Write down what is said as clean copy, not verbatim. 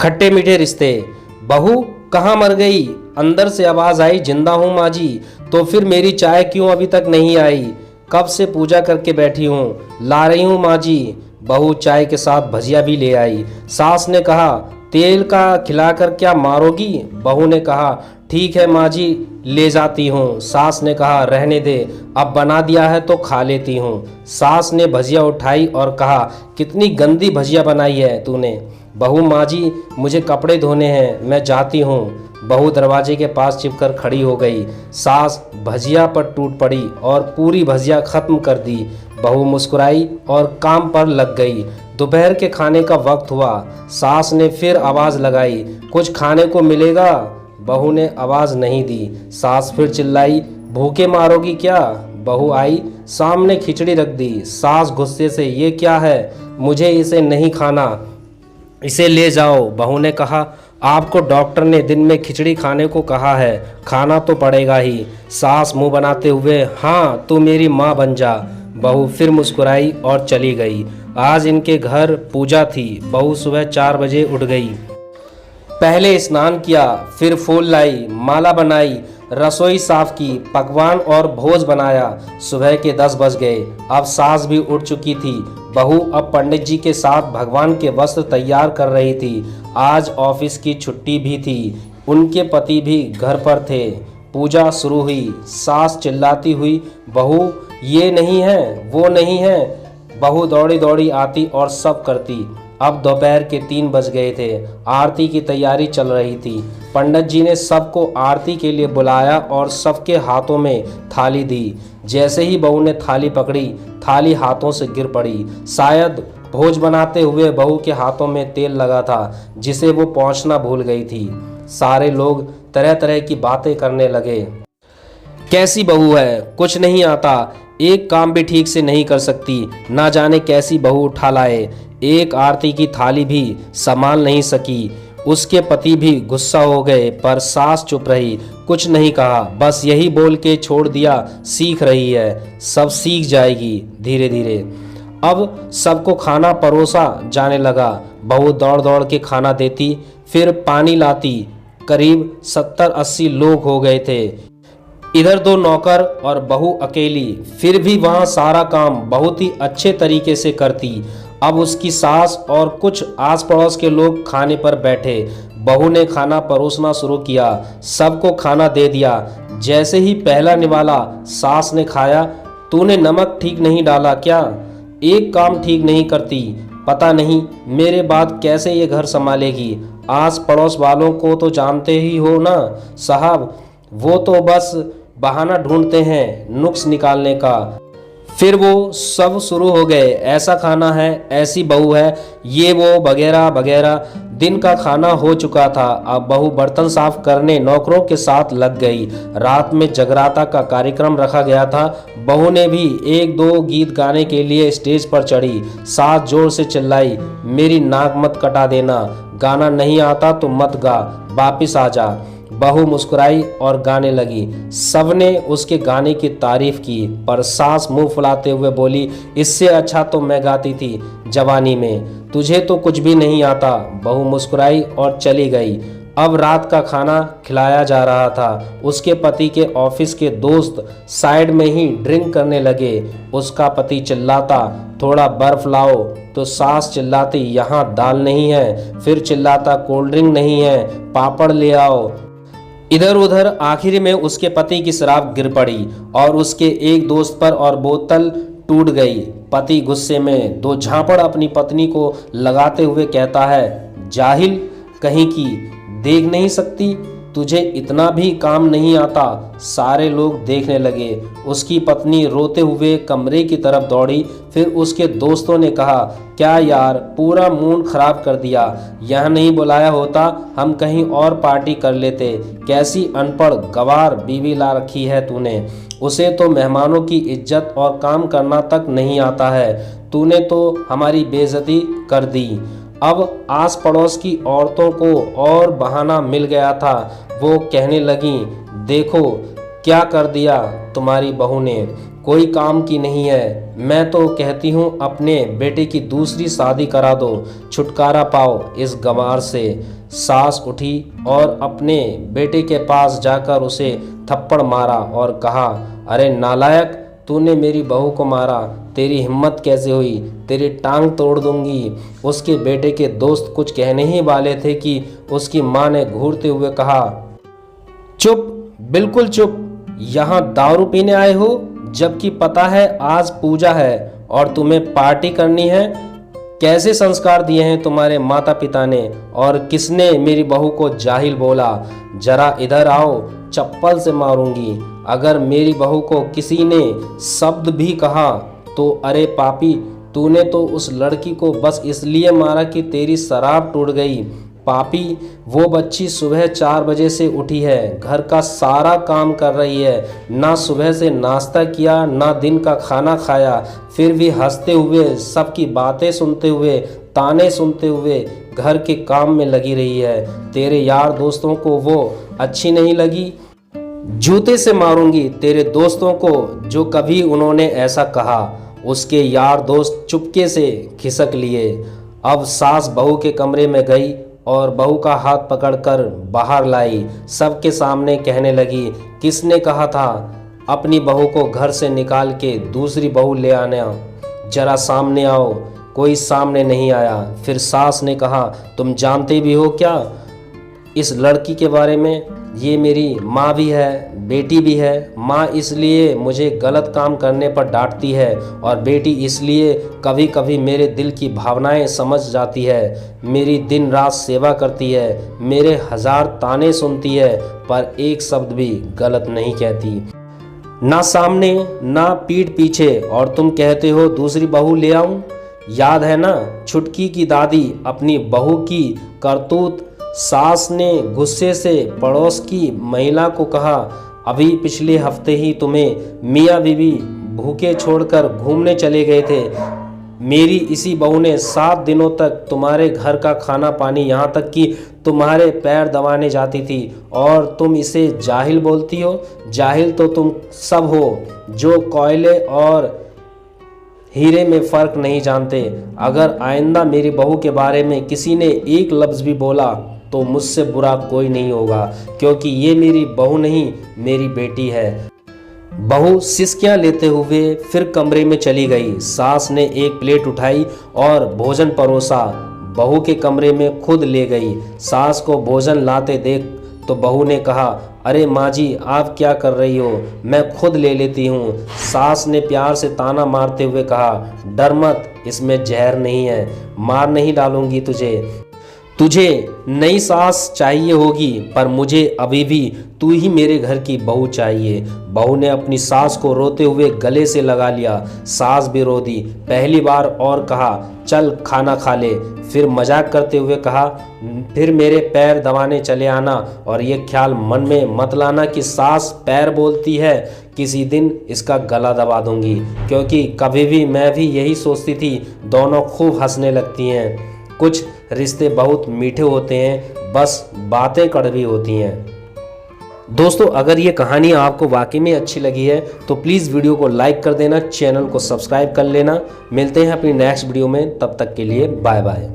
खट्टे मीठे रिश्ते। बहू कहाँ मर गई? अंदर से आवाज आई, जिंदा हूँ माँ जी। तो फिर मेरी चाय क्यों अभी तक नहीं आई? कब से पूजा करके बैठी हूँ, ला रही हूँ माँ जी। बहू चाय के साथ भजिया भी ले आई। सास ने कहा, तेल का खिलाकर क्या मारोगी? बहू ने कहा, ठीक है माँ जी, ले जाती हूँ। सास ने कहा, रहने दे, अब बना दिया है तो खा लेती हूँ। सास ने भजिया उठाई और कहा, कितनी गंदी भजिया बनाई है तूने। बहू, माँ जी मुझे कपड़े धोने हैं, मैं जाती हूँ। बहू दरवाजे के पास चिपकर खड़ी हो गई। सास भजिया पर टूट पड़ी और पूरी भजिया खत्म कर दी। बहू मुस्कुराई और काम पर लग गई। दोपहर के खाने का वक्त हुआ। सास ने फिर आवाज़ लगाई, कुछ खाने को मिलेगा? बहू ने आवाज़ नहीं दी। सास फिर चिल्लाई, भूखे मारोगी क्या? बहू आई, सामने खिचड़ी रख दी। सास गुस्से से, ये क्या है? मुझे इसे नहीं खाना, इसे ले जाओ। बहू ने कहा, आपको डॉक्टर ने दिन में खिचड़ी खाने को कहा है, खाना तो पड़ेगा ही। सास मुंह बनाते हुए, हाँ तू मेरी माँ बन जा। बहू फिर मुस्कुराई और चली गई। आज इनके घर पूजा थी। बहू सुबह 4 बजे उठ गई। पहले स्नान किया, फिर फूल लाई, माला बनाई, रसोई साफ की, पकवान और भोज बनाया। सुबह के 10 बज गए। अब सास भी उठ चुकी थी। बहू अब पंडित जी के साथ भगवान के वस्त्र तैयार कर रही थी। आज ऑफिस की छुट्टी भी थी। उनके पति भी घर पर थे। पूजा शुरू हुई। सास चिल्लाती हुई, बहू ये नहीं है, वो नहीं है। बहू दौड़ी दौड़ी आती और सब करती। अब दोपहर के 3 बज गए थे। आरती की तैयारी चल रही थी। पंडित जी ने सबको आरती के लिए बुलाया और सबके हाथों में थाली दी। जैसे ही बहू ने थाली पकड़ी, थाली हाथों से गिर पड़ी। शायद भोज बनाते हुए बहू के हाथों में तेल लगा था, जिसे वो पहुंचना भूल गई थी। सारे लोग तरह तरह की बातें करने लगे। कैसी बहू है, कुछ नहीं आता, एक काम भी ठीक से नहीं कर सकती, ना जाने कैसी बहू उठा लाए। एक आरती की थाली भी संभाल नहीं सकी। उसके पति भी गुस्सा हो गए, पर सास चुप रही, कुछ नहीं कहा, बस यही बोल के छोड़ दिया, सीख रही है, सब सीख जाएगी धीरे धीरे। अब सबको खाना परोसा जाने लगा। बहू दौड़ दौड़ के खाना देती, फिर पानी लाती। करीब 70-80 लोग हो गए थे। इधर 2 नौकर और बहू अकेली, फिर भी वहाँ सारा काम बहुत ही अच्छे तरीके से करती। अब उसकी सास और कुछ आस पड़ोस के लोग खाने पर बैठे। बहू ने खाना परोसना शुरू किया, सबको खाना दे दिया। जैसे ही पहला निवाला सास ने खाया, तूने नमक ठीक नहीं डाला क्या? एक काम ठीक नहीं करती, पता नहीं मेरे बाद कैसे ये घर संभालेगी। आस पड़ोस वालों को तो जानते ही हो ना साहब, वो तो बस बहाना ढूंढते हैं नुक्स निकालने का। फिर वो सब शुरू हो गए, ऐसा खाना है, ऐसी बहू है, ये वो वगैरह वगैरह। दिन का खाना हो चुका था। अब बहू बर्तन साफ करने नौकरों के साथ लग गई। रात में जगराता का कार्यक्रम रखा गया था। बहू ने भी 1-2 गीत गाने के लिए स्टेज पर चढ़ी। सास जोर से चिल्लाई, मेरी नाक मत कटा देना, गाना नहीं आता तो मत गा, वापिस आ जा। बहू मुस्कुराई और गाने लगी। सबने उसके गाने की तारीफ की, पर सास मुंह फुलाते हुए बोली, इससे अच्छा तो मैं गाती थी जवानी में, तुझे तो कुछ भी नहीं आता। बहू मुस्कुराई और चली गई। अब रात का खाना खिलाया जा रहा था। उसके पति के ऑफिस के दोस्त साइड में ही ड्रिंक करने लगे। उसका पति चिल्लाता, थोड़ा बर्फ लाओ, तो सास चिल्लाती, यहाँ दाल नहीं है। फिर चिल्लाता, कोल्ड ड्रिंक नहीं है, पापड़ ले आओ। इधर उधर आखिर में उसके पति की शराब गिर पड़ी और उसके एक दोस्त पर और बोतल टूट गई। पति गुस्से में 2 झापड़ अपनी पत्नी को लगाते हुए कहता है, जाहिल कहीं की, देख नहीं सकती, तुझे इतना भी काम नहीं आता। सारे लोग देखने लगे। उसकी पत्नी रोते हुए कमरे की तरफ दौड़ी। फिर उसके दोस्तों ने कहा, क्या यार, पूरा मूड खराब कर दिया, यहाँ नहीं बुलाया होता, हम कहीं और पार्टी कर लेते। कैसी अनपढ़ गवार बीवी ला रखी है तूने, उसे तो मेहमानों की इज्जत और काम करना तक नहीं आता है, तूने तो हमारी बेइज्जती कर दी। अब आस पड़ोस की औरतों को और बहाना मिल गया था। वो कहने लगी, देखो क्या कर दिया तुम्हारी बहू ने, कोई काम की नहीं है। मैं तो कहती हूँ अपने बेटे की दूसरी शादी करा दो, छुटकारा पाओ इस गंवार से। सास उठी और अपने बेटे के पास जाकर उसे थप्पड़ मारा और कहा, अरे नालायक, तूने मेरी बहू को मारा, तेरी हिम्मत कैसे हुई, तेरी टांग तोड़ दूंगी। उसके बेटे के दोस्त कुछ कहने ही वाले थे कि उसकी माँ ने घूरते हुए कहा, चुप, बिल्कुल चुप। यहाँ दारू पीने आए हो, जबकि पता है आज पूजा है और तुम्हें पार्टी करनी है। कैसे संस्कार दिए हैं तुम्हारे माता पिता ने, और किसने मेरी बहू को जाहिल बोला? जरा इधर आओ, चप्पल से मारूंगी। अगर मेरी बहू को किसी ने शब्द भी कहा तो अरे पापी, तूने तो उस लड़की को बस इसलिए मारा कि तेरी शराब टूट गई। पापी, वो बच्ची सुबह 4 बजे से उठी है, घर का सारा काम कर रही है, ना सुबह से नाश्ता किया ना दिन का खाना खाया, फिर भी हंसते हुए, सबकी बातें सुनते हुए, ताने सुनते हुए घर के काम में लगी रही है। तेरे यार दोस्तों को वो अच्छी नहीं लगी? जूते से मारूंगी तेरे दोस्तों को जो कभी उन्होंने ऐसा कहा। उसके यार दोस्त चुपके से खिसक लिए। अब सास बहू के कमरे में गई और बहू का हाथ पकड़कर बाहर लाई। सबके सामने कहने लगी, किसने कहा था अपनी बहू को घर से निकाल के दूसरी बहू ले आना? जरा सामने आओ। कोई सामने नहीं आया। फिर सास ने कहा, तुम जानते भी हो क्या इस लड़की के बारे में? ये मेरी माँ भी है, बेटी भी है। माँ इसलिए मुझे गलत काम करने पर डांटती है और बेटी इसलिए कभी कभी मेरे दिल की भावनाएं समझ जाती है। मेरी दिन रात सेवा करती है, मेरे 1000 ताने सुनती है, पर एक शब्द भी गलत नहीं कहती। ना सामने ना पीठ पीछे, और तुम कहते हो दूसरी बहू ले आऊं? याद है ना छुटकी की दादी अपनी बहू की करतूत? सास ने गुस्से से पड़ोस की महिला को कहा, अभी पिछले हफ्ते ही तुम्हें मियाँ बीवी भूखे छोड़कर घूमने चले गए थे। मेरी इसी बहू ने 7 दिनों तक तुम्हारे घर का खाना पानी, यहाँ तक कि तुम्हारे पैर दबाने जाती थी, और तुम इसे जाहिल बोलती हो? जाहिल तो तुम सब हो जो कोयले और हीरे में फ़र्क नहीं जानते। अगर आइंदा मेरी बहू के बारे में किसी ने एक लफ्ज़ भी बोला तो मुझसे बुरा कोई नहीं होगा, क्योंकि ये मेरी बहू नहीं, मेरी बेटी है। बहू सिसकियां लेते हुए फिर कमरे में चली गई। सास ने एक प्लेट उठाई और भोजन परोसा, बहू के कमरे में खुद ले गई। सास को भोजन लाते देख तो बहू ने कहा, अरे माँ जी, आप क्या कर रही हो, मैं खुद ले लेती हूँ। सास ने प्यार से ताना मारते हुए कहा, डर मत, इसमें जहर नहीं है, मार नहीं डालूंगी तुझे। तुझे नई सास चाहिए होगी, पर मुझे अभी भी तू ही मेरे घर की बहू चाहिए। बहू ने अपनी सास को रोते हुए गले से लगा लिया। सास भी रो दी पहली बार और कहा, चल खाना खा ले। फिर मजाक करते हुए कहा, फिर मेरे पैर दबाने चले आना, और ये ख्याल मन में मत लाना कि सास पैर बोलती है, किसी दिन इसका गला दबा दूंगी। क्योंकि कभी भी मैं भी यही सोचती थी, दोनों खूब हंसने लगती हैं। कुछ रिश्ते बहुत मीठे होते हैं, बस बातें कड़वी होती हैं। दोस्तों, अगर ये कहानी आपको वाकई में अच्छी लगी है तो प्लीज़ वीडियो को लाइक कर देना, चैनल को सब्सक्राइब कर लेना। मिलते हैं अपनी नेक्स्ट वीडियो में, तब तक के लिए बाय बाय।